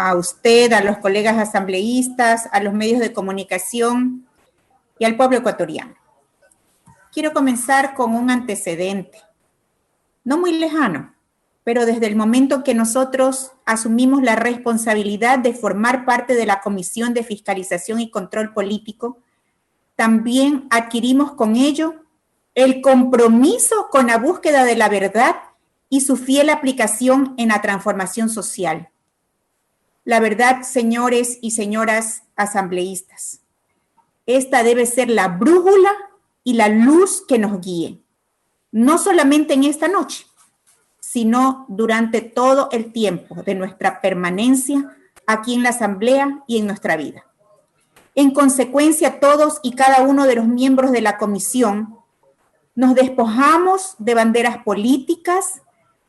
a usted, a los colegas asambleístas, a los medios de comunicación y al pueblo ecuatoriano. Quiero comenzar con un antecedente, no muy lejano, pero desde el momento que nosotros asumimos la responsabilidad de formar parte de la Comisión de Fiscalización y Control Político, también adquirimos con ello el compromiso con la búsqueda de la verdad y su fiel aplicación en la transformación social. La verdad, señores y señoras asambleístas, esta debe ser la brújula y la luz que nos guíe, no solamente en esta noche, sino durante todo el tiempo de nuestra permanencia aquí en la Asamblea y en nuestra vida. En consecuencia, todos y cada uno de los miembros de la comisión nos despojamos de banderas políticas,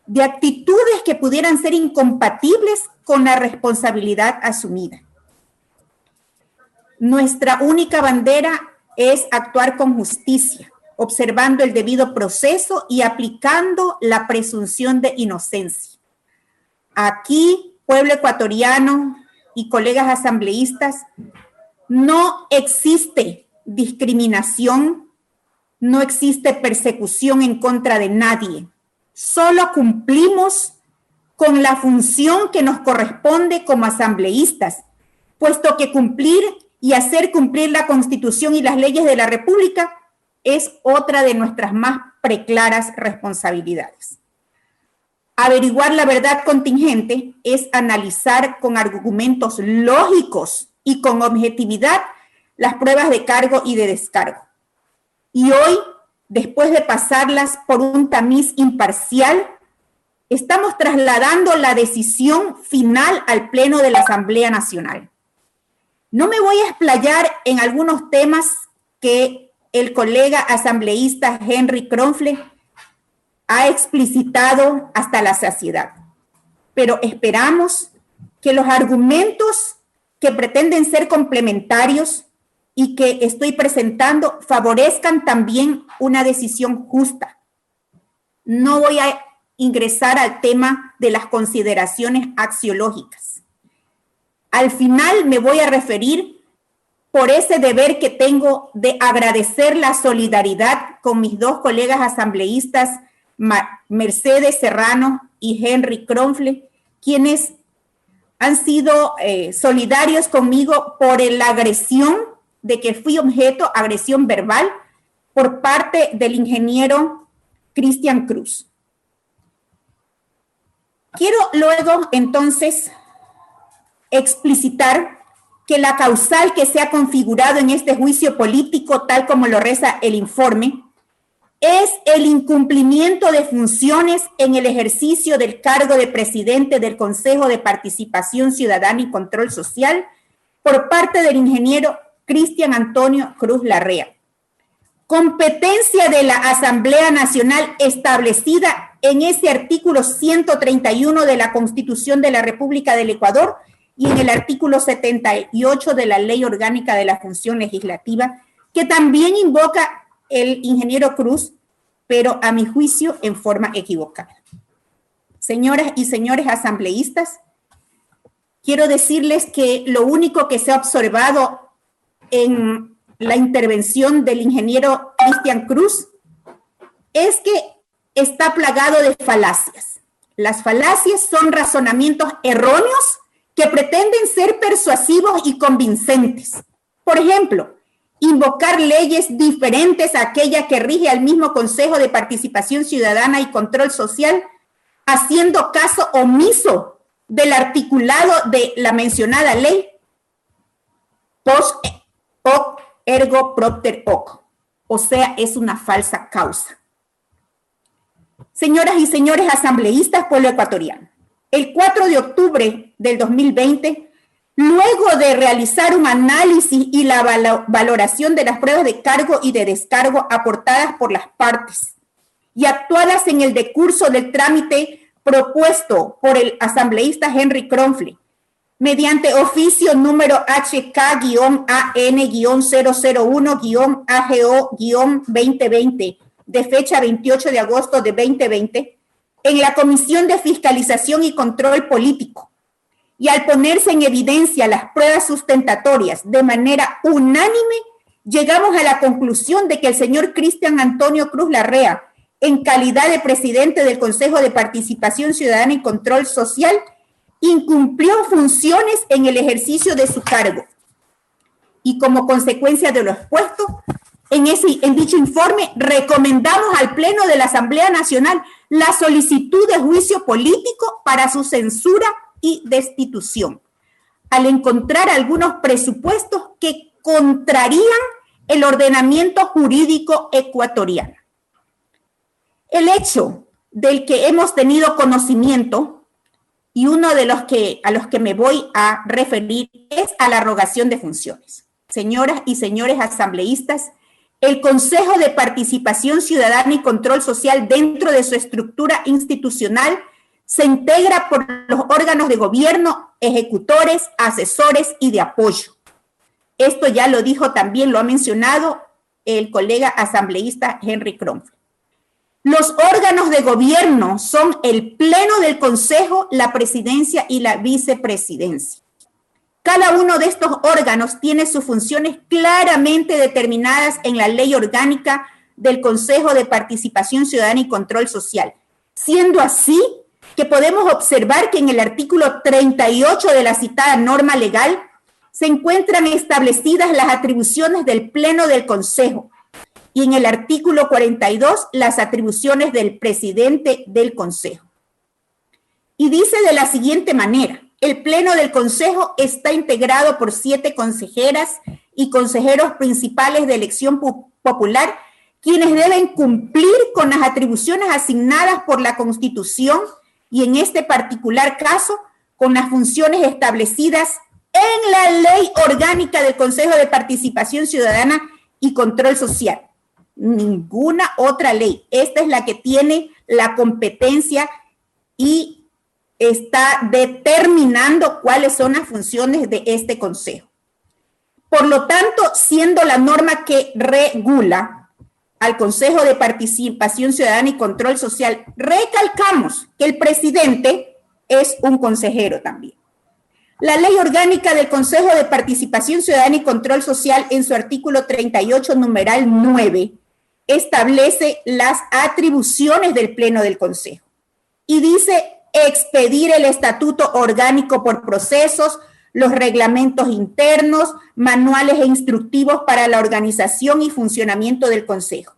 de actitudes que pudieran ser incompatibles con la responsabilidad asumida. Nuestra única bandera es actuar con justicia, observando el debido proceso y aplicando la presunción de inocencia. Aquí, pueblo ecuatoriano y colegas asambleístas, no existe discriminación, no existe persecución en contra de nadie. Solo cumplimos con la función que nos corresponde como asambleístas, puesto que cumplir y hacer cumplir la Constitución y las leyes de la República es otra de nuestras más preclaras responsabilidades. Averiguar la verdad contingente es analizar con argumentos lógicos y con objetividad las pruebas de cargo y de descargo. Y hoy, después de pasarlas por un tamiz imparcial, estamos trasladando la decisión final al Pleno de la Asamblea Nacional. No me voy a explayar en algunos temas que el colega asambleísta Henry Kronfle ha explicitado hasta la saciedad, pero esperamos que los argumentos que pretenden ser complementarios y que estoy presentando favorezcan también una decisión justa. No voy a ingresar al tema de las consideraciones axiológicas. Al final me voy a referir por ese deber que tengo de agradecer la solidaridad con mis dos colegas asambleístas, Mercedes Serrano y Henry Kronfle, quienes han sido solidarios conmigo por la agresión de que fui objeto, agresión verbal, por parte del ingeniero Cristian Cruz. Quiero luego, entonces, explicitar que la causal que se ha configurado en este juicio político, tal como lo reza el informe, es el incumplimiento de funciones en el ejercicio del cargo de presidente del Consejo de Participación Ciudadana y Control Social por parte del ingeniero Cristian Antonio Cruz Larrea. Competencia de la Asamblea Nacional establecida en ese artículo 131 de la Constitución de la República del Ecuador y en el artículo 78 de la Ley Orgánica de la Función Legislativa, que también invoca el ingeniero Cruz, pero a mi juicio en forma equivocada. Señoras y señores asambleístas, quiero decirles que lo único que se ha observado en la intervención del ingeniero Cristian Cruz es que está plagado de falacias. Las falacias son razonamientos erróneos que pretenden ser persuasivos y convincentes. Por ejemplo, invocar leyes diferentes a aquella que rige al mismo Consejo de Participación Ciudadana y Control Social, haciendo caso omiso del articulado de la mencionada ley, post hoc ergo propter hoc, o sea, es una falsa causa. Señoras y señores asambleístas, pueblo ecuatoriano, el 4 de octubre del 2020, luego de realizar un análisis y la valoración de las pruebas de cargo y de descargo aportadas por las partes y actuadas en el decurso del trámite propuesto por el asambleísta Henry Kronfle, mediante oficio número HK-AN-001-AGO-2020, de fecha 28 de agosto de 2020, en la Comisión de Fiscalización y Control Político, y al ponerse en evidencia las pruebas sustentatorias de manera unánime, llegamos a la conclusión de que el señor Cristian Antonio Cruz Larrea, en calidad de presidente del Consejo de Participación Ciudadana y Control Social, incumplió funciones en el ejercicio de su cargo. Y como consecuencia de lo expuesto, en dicho informe recomendamos al Pleno de la Asamblea Nacional la solicitud de juicio político para su censura y destitución, al encontrar algunos presupuestos que contrarían el ordenamiento jurídico ecuatoriano. El hecho del que hemos tenido conocimiento, y uno de los a los que me voy a referir, es a la arrogación de funciones. Señoras y señores asambleístas, el Consejo de Participación Ciudadana y Control Social, dentro de su estructura institucional, se integra por los órganos de gobierno, ejecutores, asesores y de apoyo. Esto ya lo dijo también, lo ha mencionado el colega asambleísta Henry Kronfeld. Los órganos de gobierno son el Pleno del Consejo, la Presidencia y la Vicepresidencia. Cada uno de estos órganos tiene sus funciones claramente determinadas en la Ley Orgánica del Consejo de Participación Ciudadana y Control Social, siendo así que podemos observar que en el artículo 38 de la citada norma legal se encuentran establecidas las atribuciones del Pleno del Consejo y en el artículo 42 las atribuciones del presidente del Consejo. Y dice de la siguiente manera: el Pleno del Consejo está integrado por 7 consejeras y consejeros principales de elección popular, quienes deben cumplir con las atribuciones asignadas por la Constitución y en este particular caso con las funciones establecidas en la Ley Orgánica del Consejo de Participación Ciudadana y Control Social. Ninguna otra ley. Esta es la que tiene la competencia y está determinando cuáles son las funciones de este Consejo. Por lo tanto, siendo la norma que regula al Consejo de Participación Ciudadana y Control Social, recalcamos que el presidente es un consejero también. La Ley Orgánica del Consejo de Participación Ciudadana y Control Social, en su artículo 38, numeral 9, establece las atribuciones del Pleno del Consejo y dice: expedir el estatuto orgánico por procesos, los reglamentos internos, manuales e instructivos para la organización y funcionamiento del Consejo.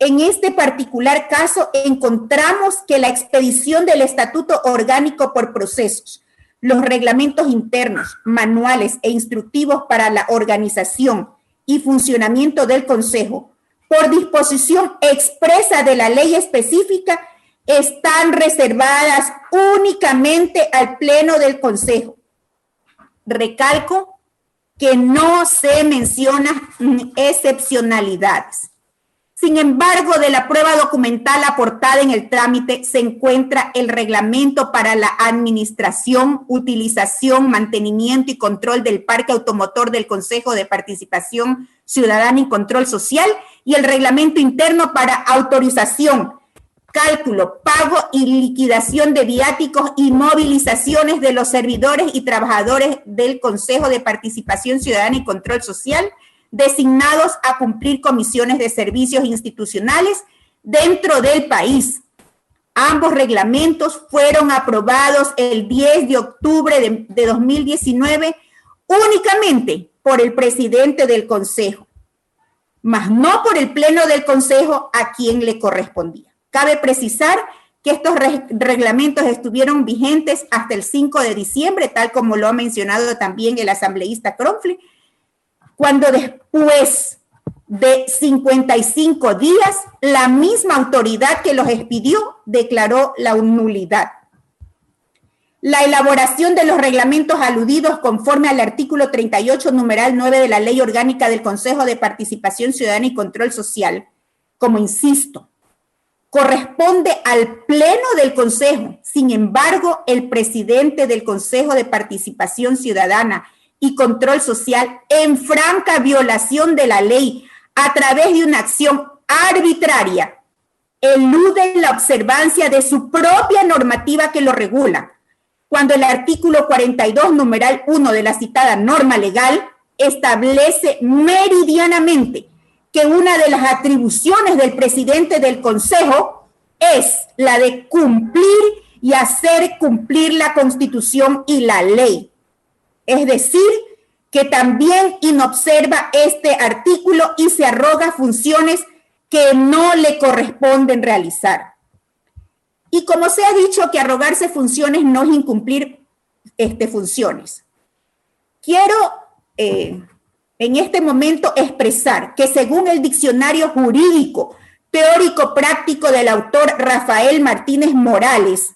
En este particular caso, encontramos que la expedición del estatuto orgánico por procesos, los reglamentos internos, manuales e instructivos para la organización y funcionamiento del Consejo, por disposición expresa de la ley específica, están reservadas únicamente al Pleno del Consejo. Recalco que no se mencionan excepcionalidades. Sin embargo, de la prueba documental aportada en el trámite se encuentra el reglamento para la administración, utilización, mantenimiento y control del parque automotor del Consejo de Participación Ciudadana y Control Social y el reglamento interno para autorización, cálculo, pago y liquidación de viáticos y movilizaciones de los servidores y trabajadores del Consejo de Participación Ciudadana y Control Social, designados a cumplir comisiones de servicios institucionales dentro del país. Ambos reglamentos fueron aprobados el 10 de octubre de 2019 únicamente por el presidente del Consejo, mas no por el Pleno del Consejo, a quien le correspondía. Cabe precisar que estos reglamentos estuvieron vigentes hasta el 5 de diciembre, tal como lo ha mencionado también el asambleísta Kronfeld, cuando después de 55 días, la misma autoridad que los expidió declaró la nulidad. La elaboración de los reglamentos aludidos conforme al artículo 38, numeral 9 de la Ley Orgánica del Consejo de Participación Ciudadana y Control Social, como insisto, corresponde al Pleno del Consejo. Sin embargo, el presidente del Consejo de Participación Ciudadana y Control Social, en franca violación de la ley, a través de una acción arbitraria, elude la observancia de su propia normativa que lo regula, cuando el artículo 42, numeral 1 de la citada norma legal establece meridianamente que una de las atribuciones del presidente del Consejo es la de cumplir y hacer cumplir la Constitución y la ley. Es decir, que también inobserva este artículo y se arroga funciones que no le corresponden realizar. Y como se ha dicho que arrogarse funciones no es incumplir funciones. Quiero en este momento expresar que según el diccionario jurídico teórico práctico del autor Rafael Martínez Morales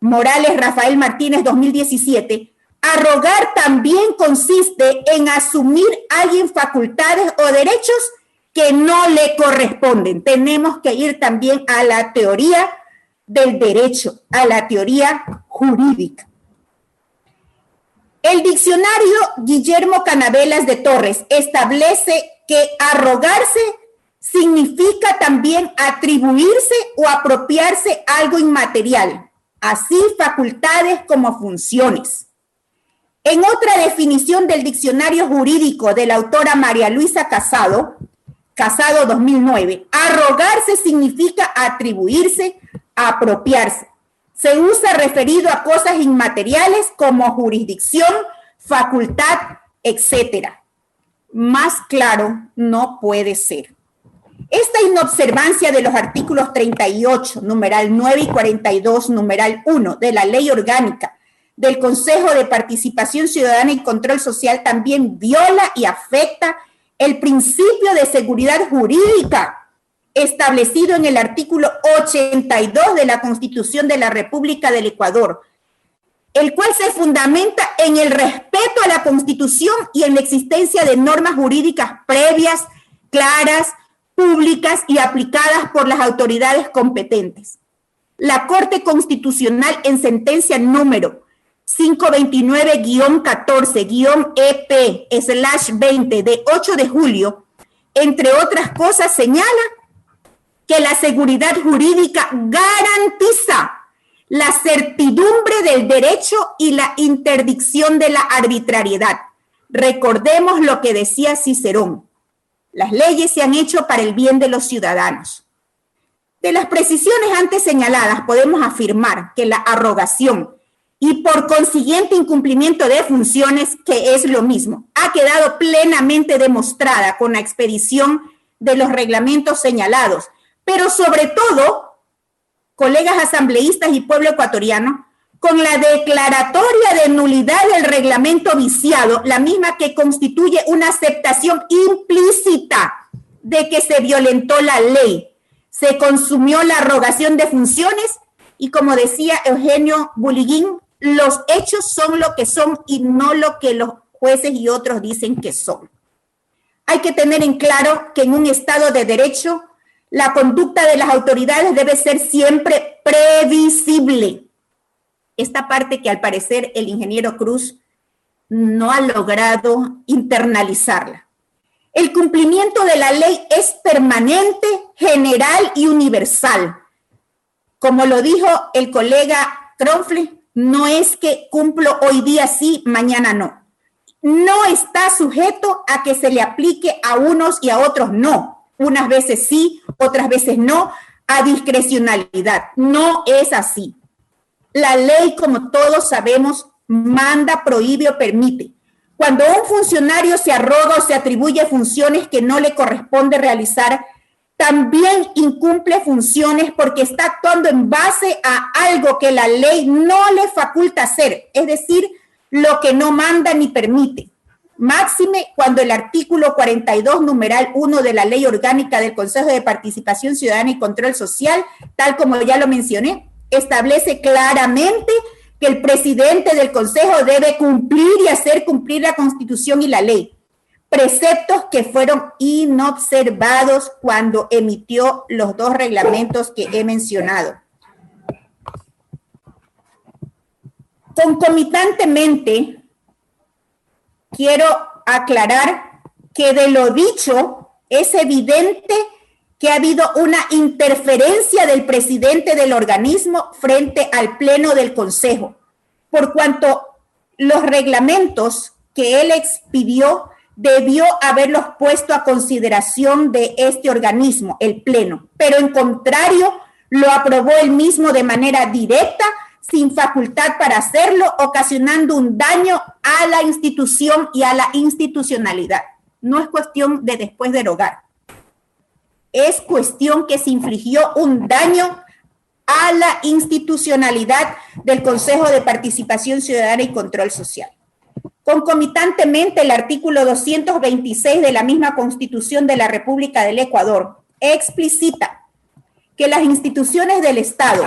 Rafael Martínez 2017, arrogar también consiste en asumir a alguien facultades o derechos que no le corresponden. Tenemos que ir también a la teoría del derecho, a la teoría jurídica. El diccionario Guillermo Canavelas de Torres establece que arrogarse significa también atribuirse o apropiarse algo inmaterial, así facultades como funciones. En otra definición del diccionario jurídico de la autora María Luisa Casado 2009, arrogarse significa atribuirse, apropiarse. Se usa referido a cosas inmateriales como jurisdicción, facultad, etc. Más claro no puede ser. Esta inobservancia de los artículos 38, numeral 9 y 42, numeral 1 de la Ley Orgánica del Consejo de Participación Ciudadana y Control Social también viola y afecta el principio de seguridad jurídica establecido en el artículo 82 de la Constitución de la República del Ecuador, el cual se fundamenta en el respeto a la Constitución y en la existencia de normas jurídicas previas, claras, públicas y aplicadas por las autoridades competentes. La Corte Constitucional en sentencia número 529-14-EP/20 de 8 de julio, entre otras cosas, señala que la seguridad jurídica garantiza la certidumbre del derecho y la interdicción de la arbitrariedad. Recordemos lo que decía Cicerón: las leyes se han hecho para el bien de los ciudadanos. De las precisiones antes señaladas, podemos afirmar que la arrogación y por consiguiente incumplimiento de funciones, que es lo mismo, ha quedado plenamente demostrada con la expedición de los reglamentos señalados, pero sobre todo, colegas asambleístas y pueblo ecuatoriano, con la declaratoria de nulidad del reglamento viciado, la misma que constituye una aceptación implícita de que se violentó la ley, se consumió la arrogación de funciones y, como decía Eugenio Buliguín, los hechos son lo que son y no lo que los jueces y otros dicen que son. Hay que tener en claro que en un Estado de Derecho, la conducta de las autoridades debe ser siempre previsible. Esta parte que al parecer el ingeniero Cruz no ha logrado internalizarla. El cumplimiento de la ley es permanente, general y universal. Como lo dijo el colega Kronfle, no es que cumplo hoy día sí, mañana no. No está sujeto a que se le aplique a unos y a otros no. Unas veces sí, otras veces no, a discrecionalidad. No es así. La ley, como todos sabemos, manda, prohíbe o permite. Cuando un funcionario se arroga o se atribuye funciones que no le corresponde realizar, también incumple funciones porque está actuando en base a algo que la ley no le faculta hacer, es decir, lo que no manda ni permite. Máxime cuando el artículo 42, numeral 1 de la Ley Orgánica del Consejo de Participación Ciudadana y Control Social, tal como ya lo mencioné, establece claramente que el presidente del Consejo debe cumplir y hacer cumplir la Constitución y la ley. Preceptos que fueron inobservados cuando emitió los dos reglamentos que he mencionado. Concomitantemente, quiero aclarar que de lo dicho es evidente que ha habido una interferencia del presidente del organismo frente al Pleno del Consejo, por cuanto los reglamentos que él expidió debió haberlos puesto a consideración de este organismo, el Pleno, pero en contrario lo aprobó él mismo de manera directa, sin facultad para hacerlo, ocasionando un daño a la institución y a la institucionalidad. No es cuestión de después derogar, es cuestión que se infligió un daño a la institucionalidad del Consejo de Participación Ciudadana y Control Social. Concomitantemente, el artículo 226 de la misma Constitución de la República del Ecuador explicita que las instituciones del Estado,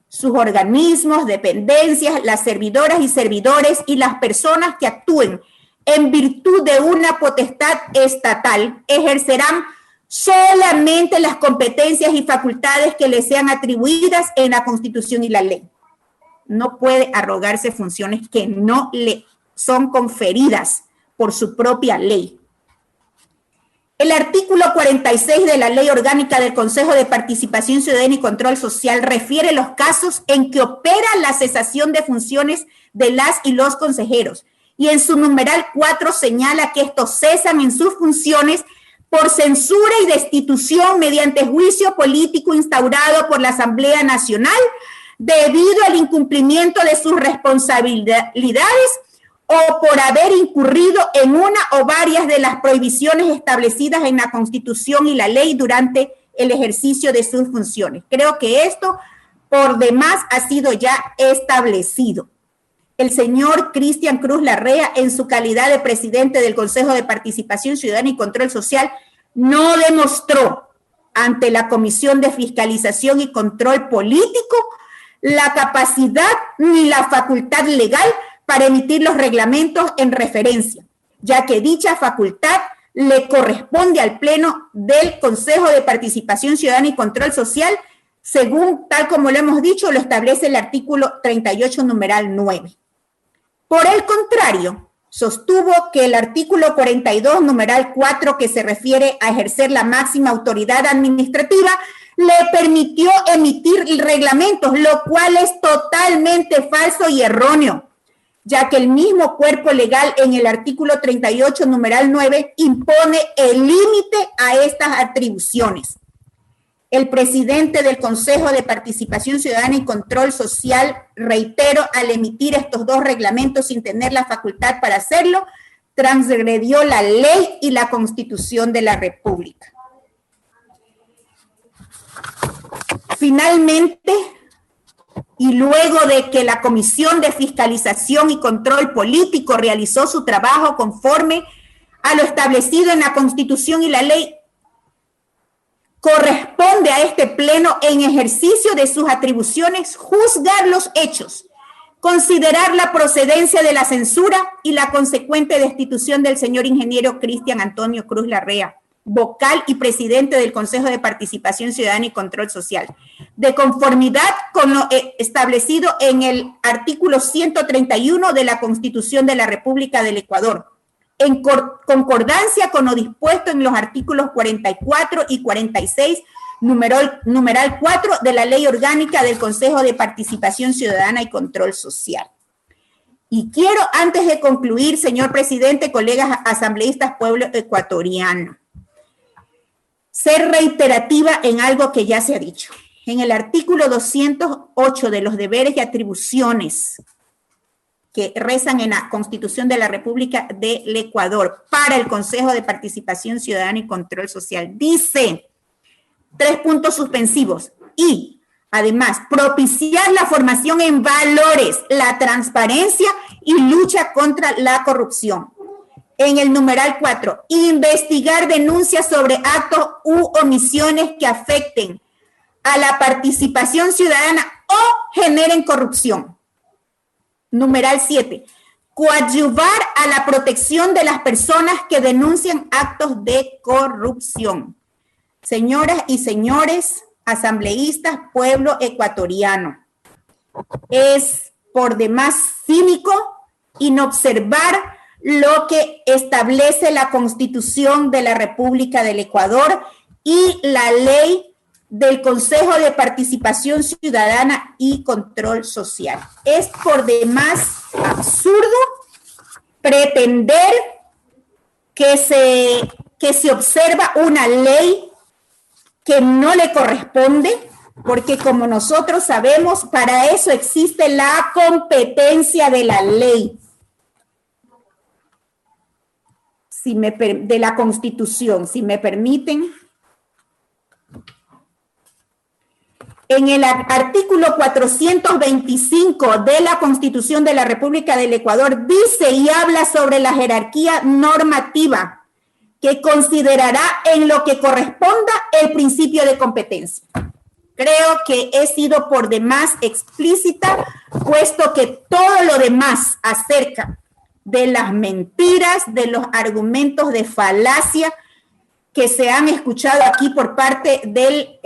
sus organismos, dependencias, las servidoras y servidores y las personas que actúen en virtud de una potestad estatal ejercerán solamente las competencias y facultades que le sean atribuidas en la Constitución y la ley. No puede arrogarse funciones que no le son conferidas por su propia ley. El artículo 46 de la Ley Orgánica del Consejo de Participación Ciudadana y Control Social refiere los casos en que opera la cesación de funciones de las y los consejeros, y en su numeral 4 señala que estos cesan en sus funciones por censura y destitución mediante juicio político instaurado por la Asamblea Nacional debido al incumplimiento de sus responsabilidades o por haber incurrido en una o varias de las prohibiciones establecidas en la Constitución y la ley durante el ejercicio de sus funciones. Creo que esto, por demás, ha sido ya establecido. El señor Cristian Cruz Larrea, en su calidad de presidente del Consejo de Participación Ciudadana y Control Social, no demostró ante la Comisión de Fiscalización y Control Político la capacidad ni la facultad legal para emitir los reglamentos en referencia, ya que dicha facultad le corresponde al Pleno del Consejo de Participación Ciudadana y Control Social, según, tal como lo hemos dicho, lo establece el artículo 38, numeral 9. Por el contrario, sostuvo que el artículo 42, numeral 4, que se refiere a ejercer la máxima autoridad administrativa, le permitió emitir reglamentos, lo cual es totalmente falso y erróneo, ya que el mismo cuerpo legal en el artículo 38, numeral 9, impone el límite a estas atribuciones. El presidente del Consejo de Participación Ciudadana y Control Social, reitero, al emitir estos dos reglamentos sin tener la facultad para hacerlo, transgredió la ley y la Constitución de la República. Finalmente, y luego de que la Comisión de Fiscalización y Control Político realizó su trabajo conforme a lo establecido en la Constitución y la ley, corresponde a este Pleno, en ejercicio de sus atribuciones, juzgar los hechos, considerar la procedencia de la censura y la consecuente destitución del señor ingeniero Cristian Antonio Cruz Larrea, vocal y presidente del Consejo de Participación Ciudadana y Control Social, de conformidad con lo establecido en el artículo 131 de la Constitución de la República del Ecuador, en concordancia con lo dispuesto en los artículos 44 y 46, numeral 4 de la Ley Orgánica del Consejo de Participación Ciudadana y Control Social. Y quiero, antes de concluir, señor presidente, colegas asambleístas, pueblo ecuatoriano, ser reiterativa en algo que ya se ha dicho. En el artículo 208 de los deberes y atribuciones que rezan en la Constitución de la República del Ecuador para el Consejo de Participación Ciudadana y Control Social, dice, 3 puntos suspensivos, y además propiciar la formación en valores, la transparencia y lucha contra la corrupción. En el numeral 4, investigar denuncias sobre actos u omisiones que afecten a la participación ciudadana o generen corrupción. Numeral 7, coadyuvar a la protección de las personas que denuncian actos de corrupción. Señoras y señores asambleístas, pueblo ecuatoriano, es por demás cínico inobservar lo que establece la Constitución de la República del Ecuador y la ley del Consejo de Participación Ciudadana y Control Social. Es por demás absurdo pretender que se observa una ley que no le corresponde, porque como nosotros sabemos, para eso existe la competencia de la ley, de la Constitución, si me permiten. En el artículo 425 de la Constitución de la República del Ecuador dice y habla sobre la jerarquía normativa que considerará en lo que corresponda el principio de competencia. Creo que he sido por demás explícita, puesto que todo lo demás acerca de las mentiras, de los argumentos de falacia que se han escuchado aquí por parte del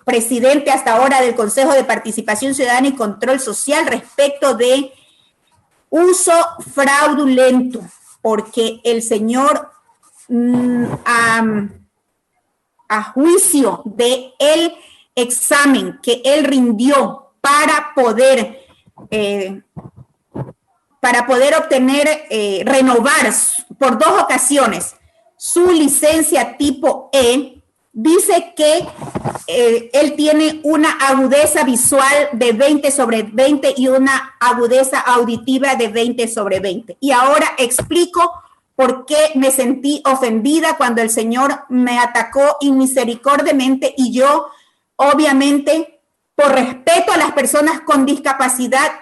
presidente hasta ahora del Consejo de Participación Ciudadana y Control Social respecto de uso fraudulento, porque el señor, a juicio de el examen que él rindió para poder obtener, renovar por 2 ocasiones su licencia tipo E, dice que él tiene una agudeza visual de 20/20 y una agudeza auditiva de 20/20. Y ahora explico por qué me sentí ofendida cuando el señor me atacó inmisericordiamente y yo, obviamente, por respeto a las personas con discapacidad,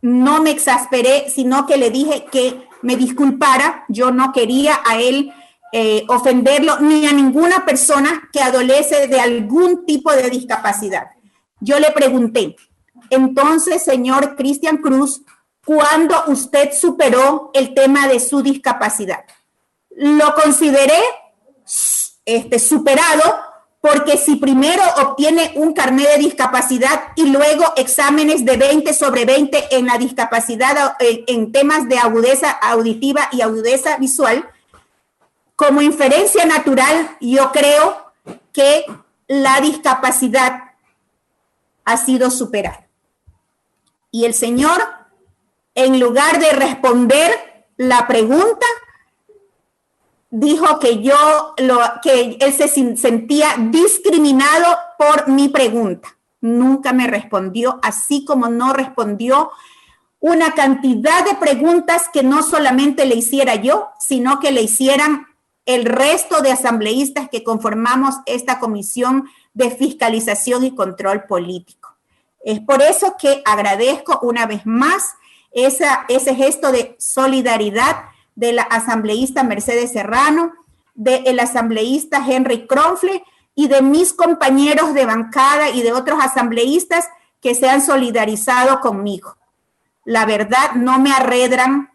no me exasperé, sino que le dije que me disculpara. Yo no quería a él ofenderlo ni a ninguna persona que adolece de algún tipo de discapacidad. Yo le pregunté, entonces, señor Cristian Cruz, ¿cuándo usted superó el tema de su discapacidad? Lo consideré superado, porque si primero obtiene un carnet de discapacidad y luego exámenes de 20/20 en la discapacidad, en temas de agudeza auditiva y agudeza visual, como inferencia natural, yo creo que la discapacidad ha sido superada. Y el señor, en lugar de responder la pregunta, dijo que que él se sentía discriminado por mi pregunta. Nunca me respondió, así como no respondió una cantidad de preguntas que no solamente le hiciera yo, sino que le hicieran el resto de asambleístas que conformamos esta Comisión de Fiscalización y Control Político. Es por eso que agradezco una vez más ese gesto de solidaridad de la asambleísta Mercedes Serrano, del asambleísta Henry Kronfle y de mis compañeros de bancada y de otros asambleístas que se han solidarizado conmigo. La verdad, no me arredran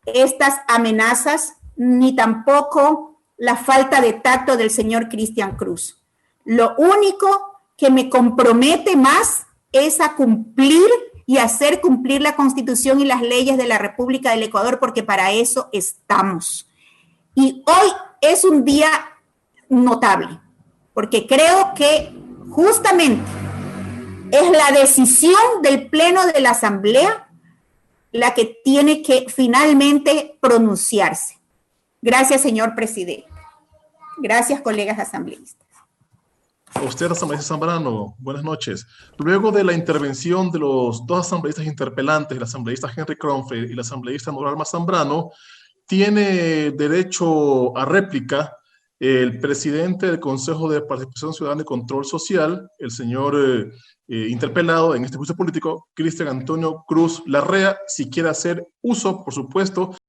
estas amenazas, ni tampoco la falta de tacto del señor Cristian Cruz. Lo único que me compromete más es a cumplir y hacer cumplir la Constitución y las leyes de la República del Ecuador, porque para eso estamos. Y hoy es un día notable, porque creo que justamente es la decisión del Pleno de la Asamblea la que tiene que finalmente pronunciarse. Gracias, señor presidente. Gracias, colegas asambleístas. A usted, asambleísta Zambrano, buenas noches. Luego de la intervención de los 2 asambleístas interpelantes, el asambleísta Henry Kronfle y el asambleísta Norma Zambrano, tiene derecho a réplica el presidente del Consejo de Participación Ciudadana y Control Social, el señor interpelado en este juicio político, Cristian Antonio Cruz Larrea, si quiere hacer uso, por supuesto,